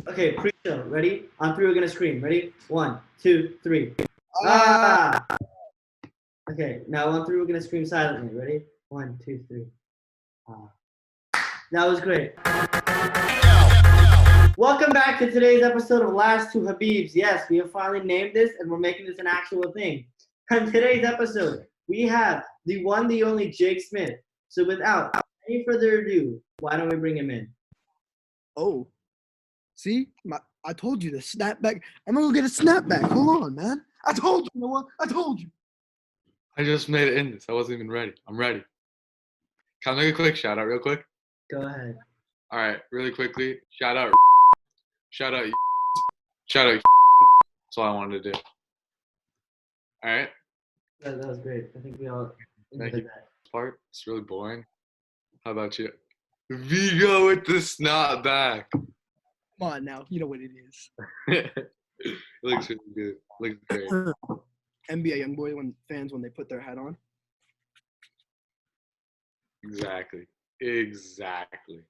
Okay, pre-show. Ready? On three, we're gonna scream. Ready? 1, 2, 3. Ah, Ah! Okay, now on three, we're gonna scream silently. Ready? 1, 2, 3. Ah. That was great. Welcome back to today's episode of Last Two Habibs. Yes, we have finally named this, and we're making this an actual thing. On today's episode, we have the one, the only Jake Smith. So without any further ado, why don't we bring him in? oh, see, I told you the snapback. I'm gonna go get a snapback. Hold on, man. I told you, Noah. I told you. I just made it in this. I wasn't even ready. I'm ready. Can I make a quick shout out real quick? Go ahead. All right, really quickly. Shout out. Shout out. Shout out. That's all I wanted to do. All right. That was great. I think we all Thank enjoyed you. that. Part. It's really boring. How about you? Vigo with the snot back. Come on now. You know what it is. It looks really good. Looks great. NBA YoungBoy fans when they put their hat on. Exactly.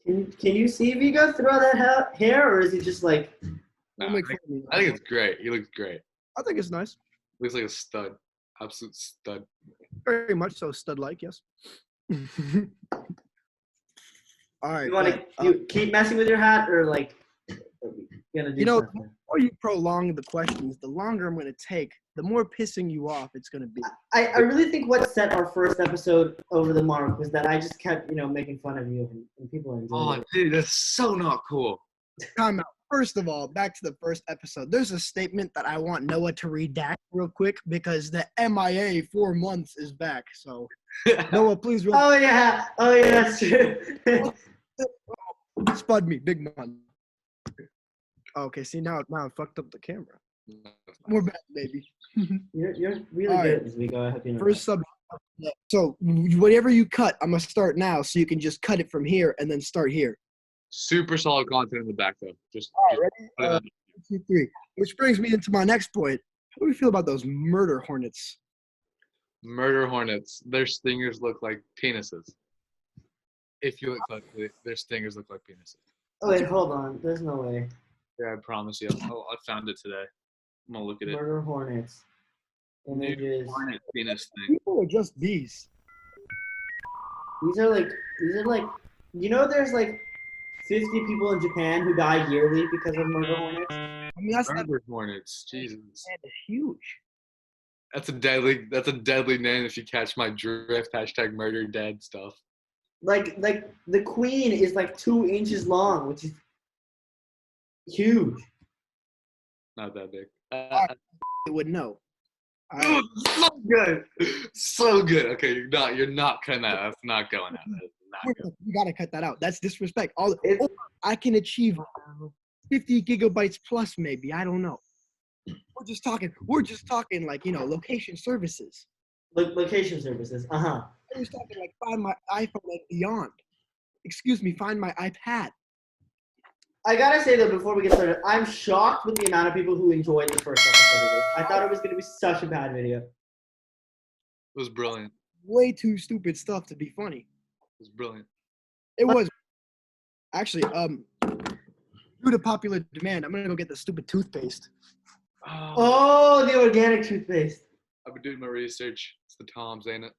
Can you see Vigo throw that hair, or is he just like? Nah, Don't make fun of me. I think it's great. He looks great. I think it's nice. Looks like a stud. Absolute stud. Very much so, stud-like. Yes. All right. You want but, to you keep messing with your hat, or like gonna do You know, something? the more you prolong the questions, the longer I'm gonna take. The more pissing you off it's gonna be. I really think what set our first episode over the mark was that I just kept making fun of you, and people enjoyed Oh, it. dude, that's so not cool. Time out. First of all, back to the first episode. There's a statement that I want Noah to redact real quick because the MIA 4 months is back. So Noah, please Oh yeah, that's true. spud me, big man. Okay, see now I fucked up the camera. More bad, baby. You're really All good right. at this, Vigo. I hope you know First that. subject. So whatever you cut, I'm gonna start now, so you can just cut it from here and then start here. Super solid content in the back, though. Just All right, put it ready? on. 1, 2, 3. Which brings me into my next point. How do we feel about those murder hornets? Murder hornets. Their stingers look like penises. If you look closely, their stingers look like penises. Oh wait, hold on. There's no way. Yeah, I promise you. Oh, I found it today. I'm gonna look at it. Murder hornets. Images. Hornet penis thing. People are just bees. These are like there's like 50 people in Japan who die yearly because of murder hornets. I mean, that's not Murder hornets. Jesus. huge. That's a deadly name if you catch my drift. # murder dead stuff. Like the queen is like 2 inches long, which is huge. Not that big. It would know. Dude, so good. So good. Okay, you're not cutting that. That's not going out. That's not going. You gotta cut that out. That's disrespect. It's- I can achieve 50 gigabytes plus, maybe. I don't know. We're just talking like location services. Location services. I was talking like find my iPhone and beyond. Excuse me, find my iPad. I gotta say though, before we get started, I'm shocked with the amount of people who enjoyed the first episode of this. I thought it was gonna be such a bad video. It was brilliant. Way too stupid stuff to be funny. It was brilliant. It was actually due to popular demand. I'm gonna go get the stupid toothpaste. Oh, the organic toothpaste. I've been doing my research. It's the Toms, ain't it?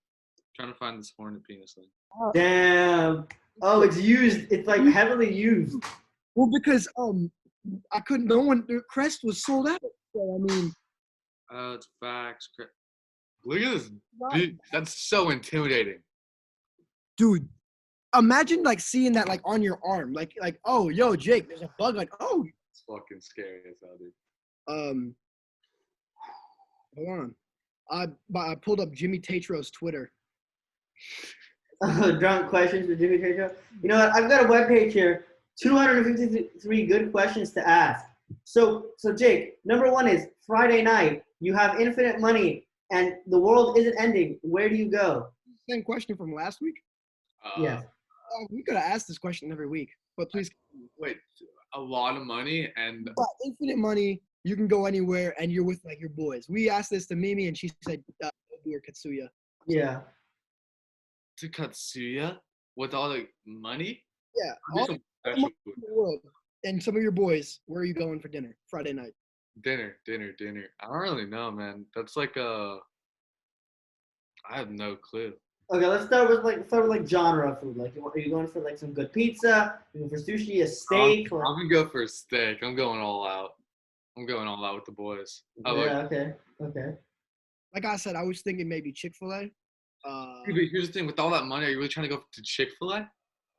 Trying to find this hornet penis thing. Damn. Oh, it's used. It's like heavily used. Well, because I couldn't. No one. The Crest was sold out. So I mean, It's facts. Look at this. Dude, that's so intimidating. dude, imagine like seeing that like on your arm, like oh yo Jake, there's a bug on. Oh, It's fucking scary as hell, dude. hold on. I pulled up Jimmy Tatro's Twitter. Drunk questions with Jimmy Trajo. You know what? I've got a webpage here. 253 good questions to ask. So Jake, number 1 is Friday night. You have infinite money and the world isn't ending. Where do you go? Same question from last week. Yes. We could have asked this question every week, but please. Wait, a lot of money and But infinite money, you can go anywhere, and you're with like your boys. We asked this to Mimi, and she said, "Do or Katsuya." Yeah. to Katsuya with all the money? Yeah, Do all some the special money food. in the world. And some of your boys, where are you going for dinner Friday night? Dinner. I don't really know, man. That's like I have no clue. Okay, let's start with like genre of food. Like, are you going for like some good pizza? You going for sushi, a steak? I'm gonna go for a steak. I'm going all out. I'm going all out with the boys. How about Yeah. Okay. Like I said, I was thinking maybe Chick-fil-A. you? But here's the thing: with all that money, are you really trying to go to Chick-fil-A?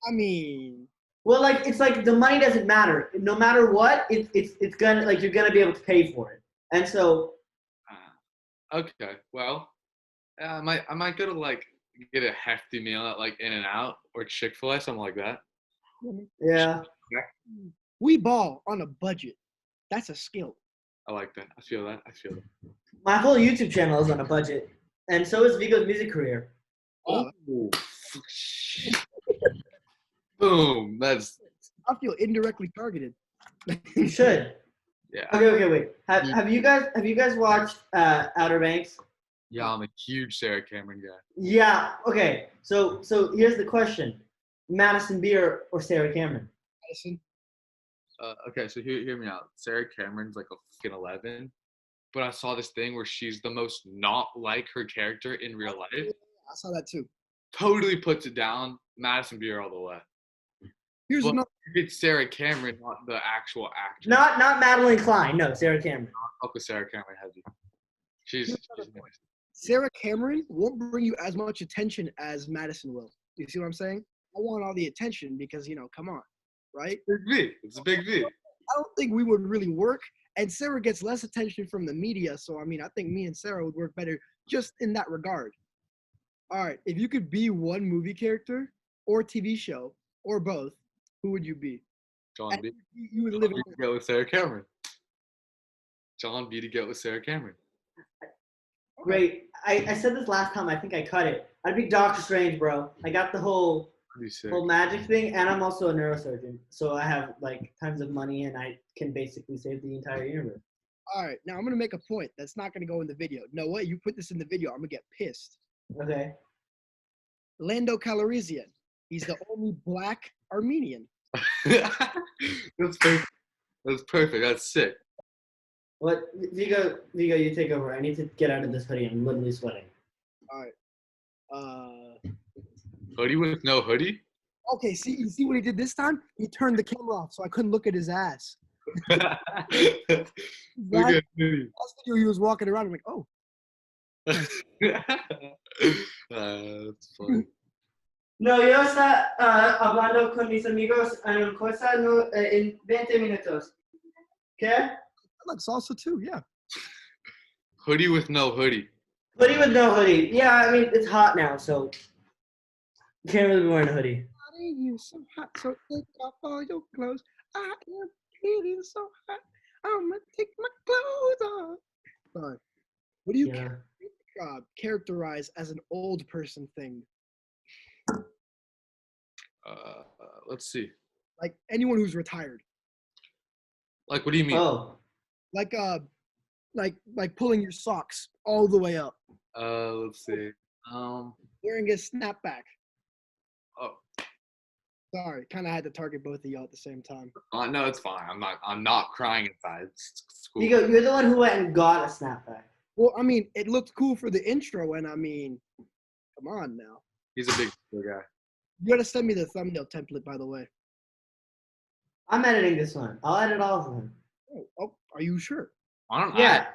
I mean, Well, like it's like the money doesn't matter. No matter what, it's gonna like you're gonna be able to pay for it. And so Okay. Well, I might go to like get a hefty meal at like In-N-Out or Chick-fil-A, something like that. yeah, we ball on a budget. That's a skill. I like that. I feel that. my whole YouTube channel is on a budget, and so is Vigo's music career. Oh, Boom. That's I feel indirectly targeted. You should. yeah. Okay, wait. Have you guys watched Outer Banks? Yeah, I'm a huge Sarah Cameron guy. Yeah. Okay. So here's the question: Madison Beer or Sarah Cameron? Madison. Okay, so hear me out. Sarah Cameron's like a fucking 11, but I saw this thing where she's the most not like her character in real life. I saw that too. Totally puts it down. Madison Beer all the way. Here's But another. it's Sarah Cameron, not the actual actor. Not Madeline Klein. No, Sarah Cameron. Fuck with Sarah Cameron heavy. She's nice. Sarah Cameron won't bring you as much attention as Madison will. You see what I'm saying? I want all the attention because, come on, right? Big V. It's a big V. I don't think we would really work. And Sarah gets less attention from the media. So, I think me and Sarah would work better just in that regard. All right. If you could be one movie character or TV show or both, who would you be? John B. You would live John B to go with Sarah Cameron. John B to go with Sarah Cameron. Great. I said this last time. I think I cut it. I'd be Doctor Strange, bro. I got the whole magic thing, and I'm also a neurosurgeon, so I have like tons of money, and I can basically save the entire universe. All right. Now I'm gonna make a point that's not gonna go in the video. No way. You put this in the video, I'm gonna get pissed. Okay. Lando Calrissian. He's the only black Armenian. That's perfect. That's perfect. That's sick. What, Vigo, you take over. I need to get out of this hoodie. I'm literally sweating. All right. Hoodie with no hoodie? Okay, you see what he did this time? He turned the camera off so I couldn't look at his ass. Look at hoodie. Last video he was walking around, I'm like, oh. That's funny. No, yo está hablando con mis amigos en cosa en 20 minutos. ¿Qué? I like salsa too, yeah. Hoodie with no hoodie. Hoodie with no hoodie. Yeah, I mean, it's hot now, so you can't really be wearing a hoodie. You so hot, so take off all your clothes. I am feeling so hot. I'm gonna take my clothes off. All right. What do you characterize as an old person thing? Let's see. Like anyone who's retired. Like, what do you mean? Oh. Like pulling your socks all the way up. Let's see. Wearing a snapback. Oh. Sorry, kind of had to target both of y'all at the same time. No, it's fine. I'm not crying inside. It's cool. You're the one who went and got a snapback. Well, I mean, it looked cool for the intro, and I mean, come on now. He's a big guy. You gotta send me the thumbnail template, by the way. I'm editing this one. I'll edit all of them. Oh, are you sure? Yeah.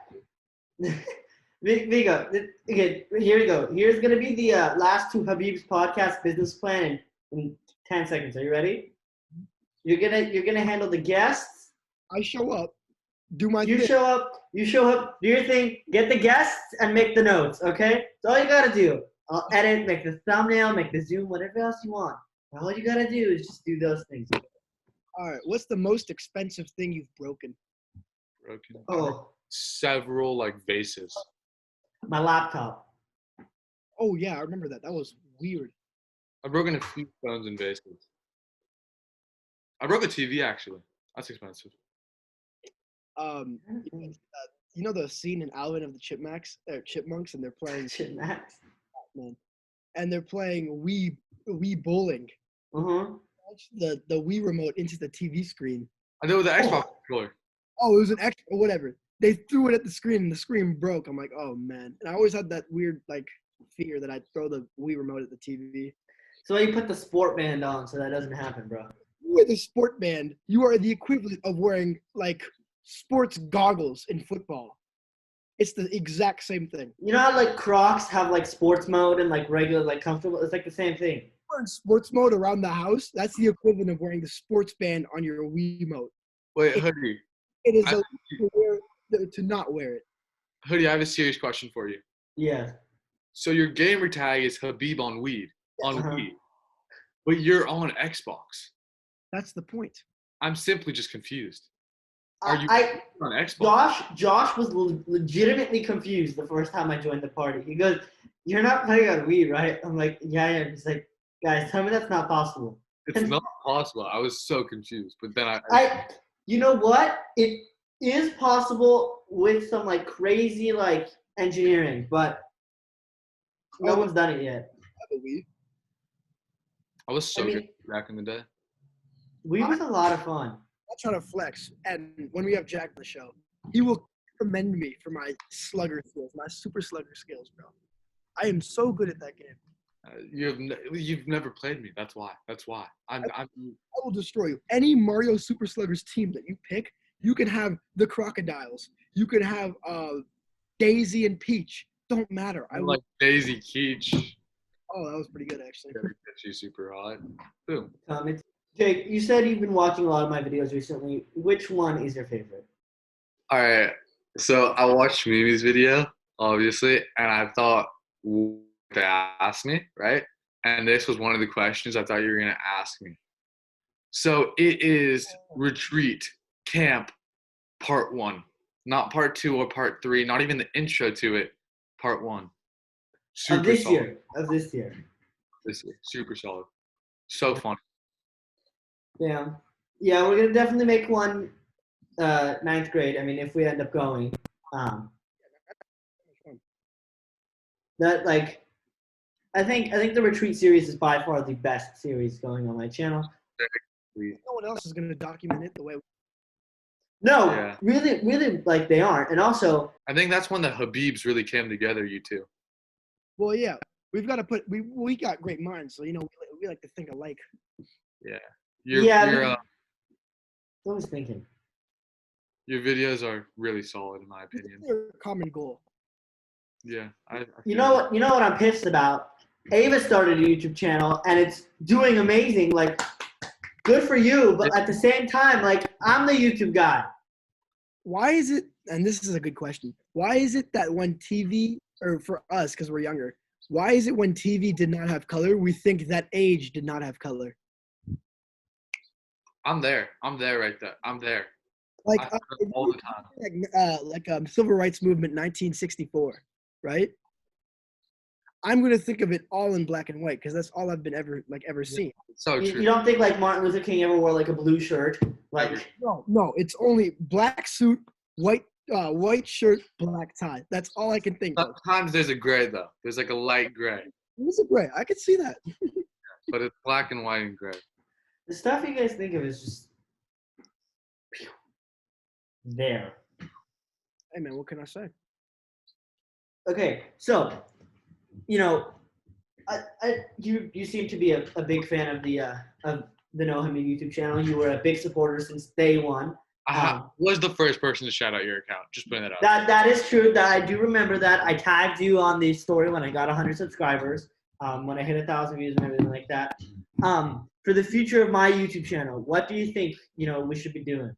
Vigo, okay, here we go. Here's gonna be the last two Habibs podcast business plan in 10 seconds. Are you ready? You're gonna handle the guests. I show up, do my You thing. show up, do your thing, get the guests, and make the notes, okay? That's all you gotta do. I'll edit, make the thumbnail, make the zoom, whatever else you want. All you gotta do is just do those things. All right, what's the most expensive thing you've broken? Broken. Oh, Several like vases. my laptop. Oh yeah, I remember that. That was weird. I've broken a few phones and vases. I broke a TV actually. That's expensive. You know the scene in Alvin of the Chipmunks, and they're playing Shit, Max. man, and they're playing Wii bowling. Uh-huh. The Wii remote into the TV screen. I know with the Xbox controller. Oh, it was an extra or whatever. They threw it at the screen and the screen broke. I'm like, oh man. And I always had that weird like fear that I'd throw the Wii remote at the TV. So you put the sport band on so that doesn't happen, bro. You wear the sport band. You are the equivalent of wearing like sports goggles in football. It's the exact same thing. You know how like Crocs have like sports mode and like regular like comfortable? It's like the same thing. Wearing sports mode around the house, that's the equivalent of wearing the sports band on your Wii remote. Wait, Hoodie. It is illegal to wear to not wear it. Hoodie, I have a serious question for you. Yeah. So your gamer tag is Habib on Weed, on Uh-huh. Wii, but you're on Xbox. That's the point. I'm simply just confused. Are you I on Xbox? Josh was legitimately confused the first time I joined the party. He goes, "You're not playing on Wii, right?" I'm like, "Yeah." He's like, "Guys, tell me that's not possible." It's not possible. I was so confused, but then You know what? It is possible with some like crazy like engineering, but no one's done it yet. I believe. I was so I mean- good back in the day. Wii was a lot of fun. I'll try to flex. And when we have Jack on the show, he will commend me for my slugger skills, my super slugger skills, bro. I am so good at that game. You've never played me. That's why. I'm I will destroy you. Any Mario Super Sluggers team that you pick, you can have the Crocodiles. You can have Daisy and Peach. Don't matter. I I'm will. like Daisy Keach. Oh, that was pretty good actually. Gets you super hot. Boom. Jake, you said you've been watching a lot of my videos recently. Which one is your favorite? All right. So I watched Mimi's video, obviously, and I thought to ask me, right? And this was one of the questions I thought you were gonna ask me. So it is Retreat Camp Part 1, not Part 2 or Part 3, not even the intro to it. Part 1. Super Of this solid. year. Of this year. This year, super solid. So funny. Yeah. Yeah, we're gonna definitely make one ninth grade. I mean, if we end up going. That like I think the retreat series is by far the best series going on my channel. No one else is gonna document it the way. No, Yeah. really, like they aren't. And also, I think that's when the Habibs really came together, you two. Well, yeah, we've got to put. We got great minds, so we like to think alike. Yeah. I was thinking. Your videos are really solid, in my opinion. It's a common goal. Yeah. You know what I'm pissed about? Ava started a YouTube channel and it's doing amazing. Like, good for you, but at the same time, like I'm the YouTube guy. Why is it? And this is a good question. Why is it that when TV, or for us, because we're younger, why is it when TV did not have color, we think that age did not have color? I'm there. I'm there right there. I'm there. Like I do it all the time. Civil Rights Movement 1964, right? I'm gonna think of it all in black and white because that's all I've been ever seen. So You true. don't think like Martin Luther King ever wore like a blue shirt? Like, No, it's only black suit, white shirt, black tie. That's all I can think of. Sometimes there's a gray though. There's like a light gray, It's a gray. I could see that. but it's black and white and gray. the stuff you guys think of is just there. Hey man, what can I say? Okay, so you seem to be a big fan of the No Hamid YouTube channel. You were a big supporter since day one. I was the first person to shout out your account. Just putting that out. That is true. That I do remember that. I tagged you on the story when I got 100 subscribers. When I hit 1,000 views and everything like that. For the future of my YouTube channel, what do you think we should be doing?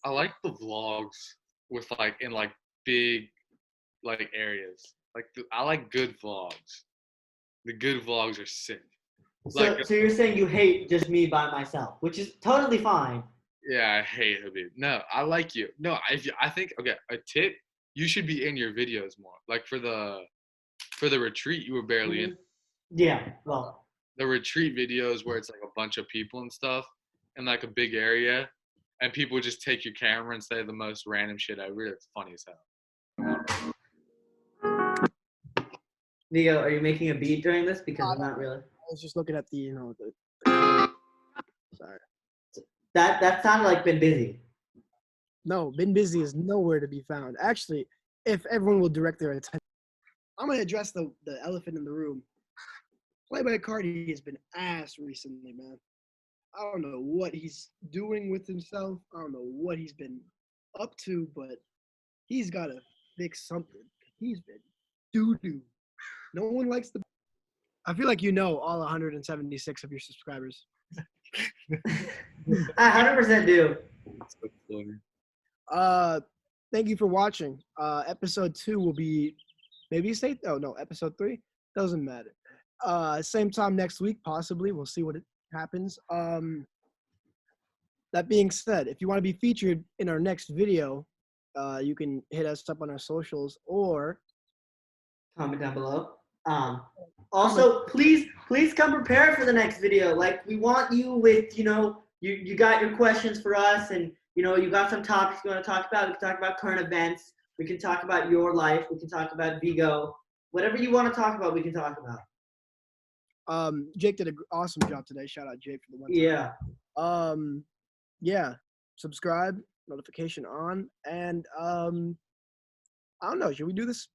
I like the vlogs with like in like big like areas. Like I like good vlogs. The good vlogs are sick. So you're saying you hate just me by myself, which is totally fine. Yeah, I hate Habib. No, I like you. No, I think okay. A tip: you should be in your videos more. Like for the retreat, you were barely in. Yeah, well, The retreat videos where it's like a bunch of people and stuff in like a big area, and people would just take your camera and say the most random shit ever. It's funny as hell. Leo, are you making a beat during this? Because I'm not really. I was just looking at the sorry. That sounded like been busy. No, been busy is nowhere to be found. Actually, if everyone will direct their attention, I'm gonna address the elephant in the room. Playboy Cardi has been ass recently, man. I don't know what he's doing with himself. I don't know what he's been up to, but he's got to fix something. He's been doo-doo. No one likes the. I feel like you know all 176 of your subscribers. I 100% do. That's so funny. Thank you for watching. Episode 2 will be maybe say episode 3 doesn't matter. Same time next week, possibly. We'll see what it happens. That being said, if you want to be featured in our next video, you can hit us up on our socials or Comment down below. Also, please come prepared for the next video. Like, we want you with, you got your questions for us, and you got some topics you want to talk about. We can talk about current events. We can talk about your life. We can talk about Vigo. Whatever you want to talk about, we can talk about. Jake did an awesome job today. Shout out Jake for the one time. Yeah. Subscribe, notification on, and I don't know. Should we do this